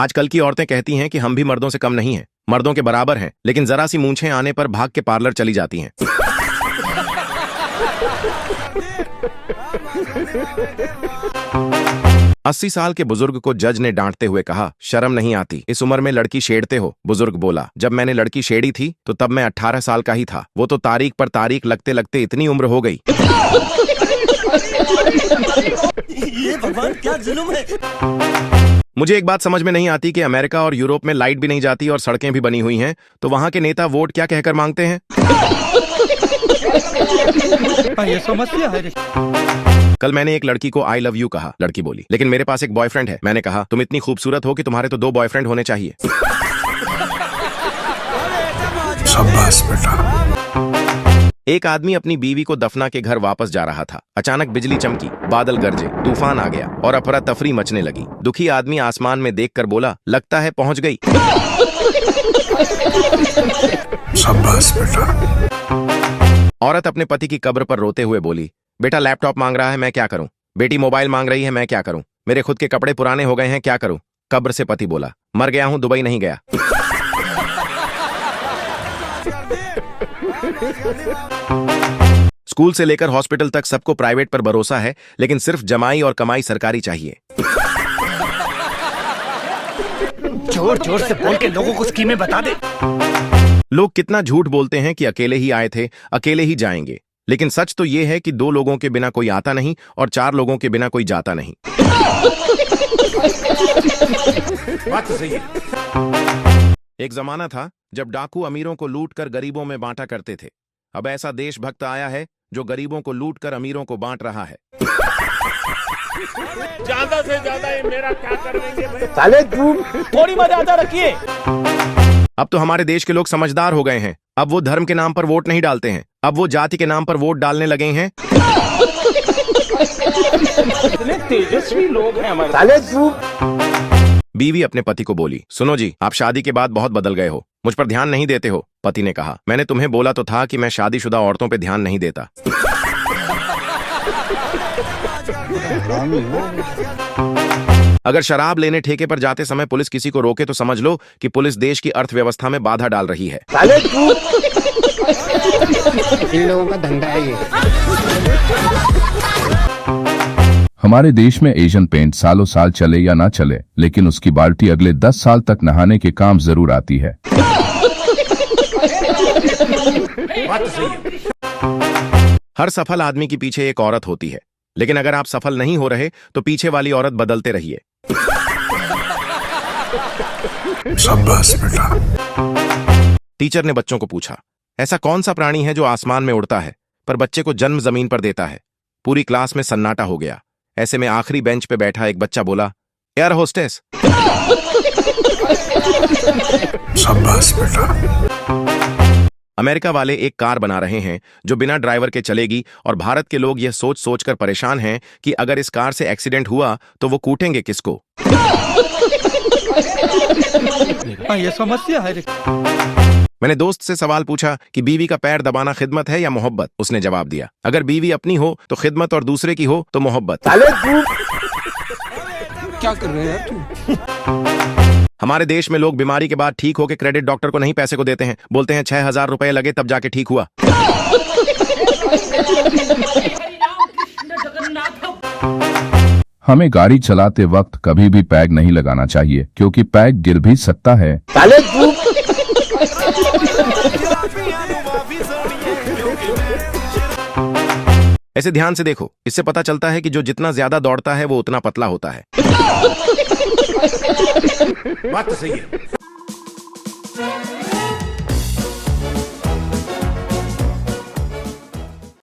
आजकल की औरतें कहती हैं कि हम भी मर्दों से कम नहीं हैं, मर्दों के बराबर हैं, लेकिन जरा सी मूंछें आने पर भाग के पार्लर चली जाती हैं। 80 साल के बुजुर्ग को जज ने डांटते हुए कहा, शर्म नहीं आती, इस उम्र में लड़की छेड़ते हो। बुजुर्ग बोला, जब मैंने लड़की छेड़ी थी तो तब मैं 18 साल का ही था। वो तो तारीख पर तारीख लगते लगते इतनी उम्र हो गई। ये भगवान क्या जुल्म है। मुझे एक बात समझ में नहीं आती कि अमेरिका और यूरोप में लाइट भी नहीं जाती और सड़कें भी बनी हुई हैं, तो वहां के नेता वोट क्या कहकर मांगते हैं? ये समस्या है। कल मैंने एक लड़की को आई लव यू कहा। लड़की बोली, लेकिन मेरे पास एक बॉयफ्रेंड है। मैंने कहा, तुम इतनी खूबसूरत हो कि तुम्हारे तो 2 बॉयफ्रेंड होने चाहिए। शाबाश बेटा। एक आदमी अपनी बीवी को दफना के घर वापस जा रहा था। अचानक बिजली चमकी, बादल गरजे, तूफान आ गया और अफरा तफरी मचने लगी। दुखी आदमी आसमान में देखकर बोला, लगता है पहुंच गई। शाबाश बेटा। औरत अपने पति की कब्र पर रोते हुए बोली, बेटा लैपटॉप मांग रहा है, मैं क्या करूं? बेटी मोबाइल मांग रही है, मैं क्या करूं? मेरे खुद के कपड़े पुराने हो गए हैं, क्या करूं? कब्र से पति बोला, मर गया हूं, दुबई नहीं गया। स्कूल से लेकर हॉस्पिटल तक सबको प्राइवेट पर भरोसा है, लेकिन सिर्फ जमाई और कमाई सरकारी चाहिए। जोर जोर से बोल के लोगों को स्कीमें बता दे। लोग कितना झूठ बोलते हैं कि अकेले ही आए थे, अकेले ही जाएंगे, लेकिन सच तो यह है कि 2 लोगों के बिना कोई आता नहीं और 4 लोगों के बिना कोई जाता नहीं। बात तो सही है। एक जमाना था जब डाकू अमीरों को लूटकर गरीबों में बांटा करते थे। अब ऐसा देशभक्त आया है जो गरीबों को लूटकर अमीरों को बांट रहा है। ज्यादा से ज्यादा ये मेरा क्या कर लेंगे भाई? साले तू थोड़ी मर्यादा रखिए। अब तो हमारे देश के लोग समझदार हो गए हैं। अब वो धर्म के नाम पर वोट नहीं डालते हैं, अब वो जाति के नाम पर वोट डालने लगे हैं। इतने तेजस्वी लोग हैं हमारे। साले तू। बीवी अपने पति को बोली, सुनो जी, आप शादी के बाद बहुत बदल गए हो, मुझ पर ध्यान नहीं देते हो। पति ने कहा, मैंने तुम्हें बोला तो था कि मैं शादीशुदा औरतों पे ध्यान नहीं देता। अगर शराब लेने ठेके पर जाते समय पुलिस किसी को रोके तो समझ लो कि पुलिस देश की अर्थव्यवस्था में बाधा डाल रही है। साले तू। इन लोगों का धंधा है ये। हमारे देश में एशियन पेंट सालों साल चले या ना चले, लेकिन उसकी बाल्टी अगले 10 साल तक नहाने के काम जरूर आती है। बात तो सही है। हर सफल आदमी के पीछे एक औरत होती है, लेकिन अगर आप सफल नहीं हो रहे तो पीछे वाली औरत बदलते रहिए। शाबाश बेटा। टीचर ने बच्चों को पूछा, ऐसा कौन सा प्राणी है जो आसमान में उड़ता है पर बच्चे को जन्म जमीन पर देता है? पूरी क्लास में सन्नाटा हो गया। ऐसे में आखिरी बेंच पे बैठा एक बच्चा बोला, एयर होस्टेस। शाबाश बेटा। अमेरिका वाले एक कार बना रहे हैं जो बिना ड्राइवर के चलेगी और भारत के लोग यह सोच सोचकर परेशान हैं कि अगर इस कार से एक्सीडेंट हुआ तो वो कूटेंगे किसको? ये समस्या है। मैंने दोस्त से सवाल पूछा कि बीवी का पैर दबाना खिदमत है या मोहब्बत? उसने जवाब दिया, अगर बीवी अपनी हो तो खिदमत और दूसरे की हो तो मोहब्बत। साले तू। क्या कर रहे हैं तू? हमारे देश में लोग बीमारी के बाद ठीक होकर क्रेडिट डॉक्टर को नहीं पैसे को देते हैं, बोलते हैं 6000 रुपए लगे तब जाके ठीक हुआ। हमें गाड़ी चलाते वक्त कभी भी पैग नहीं लगाना चाहिए, क्योंकि पैग गिर भी सकता है। साले तू। ऐसे ध्यान से देखो, इससे पता चलता है कि जो जितना ज्यादा दौड़ता है वो उतना पतला होता है। बात तो सही है।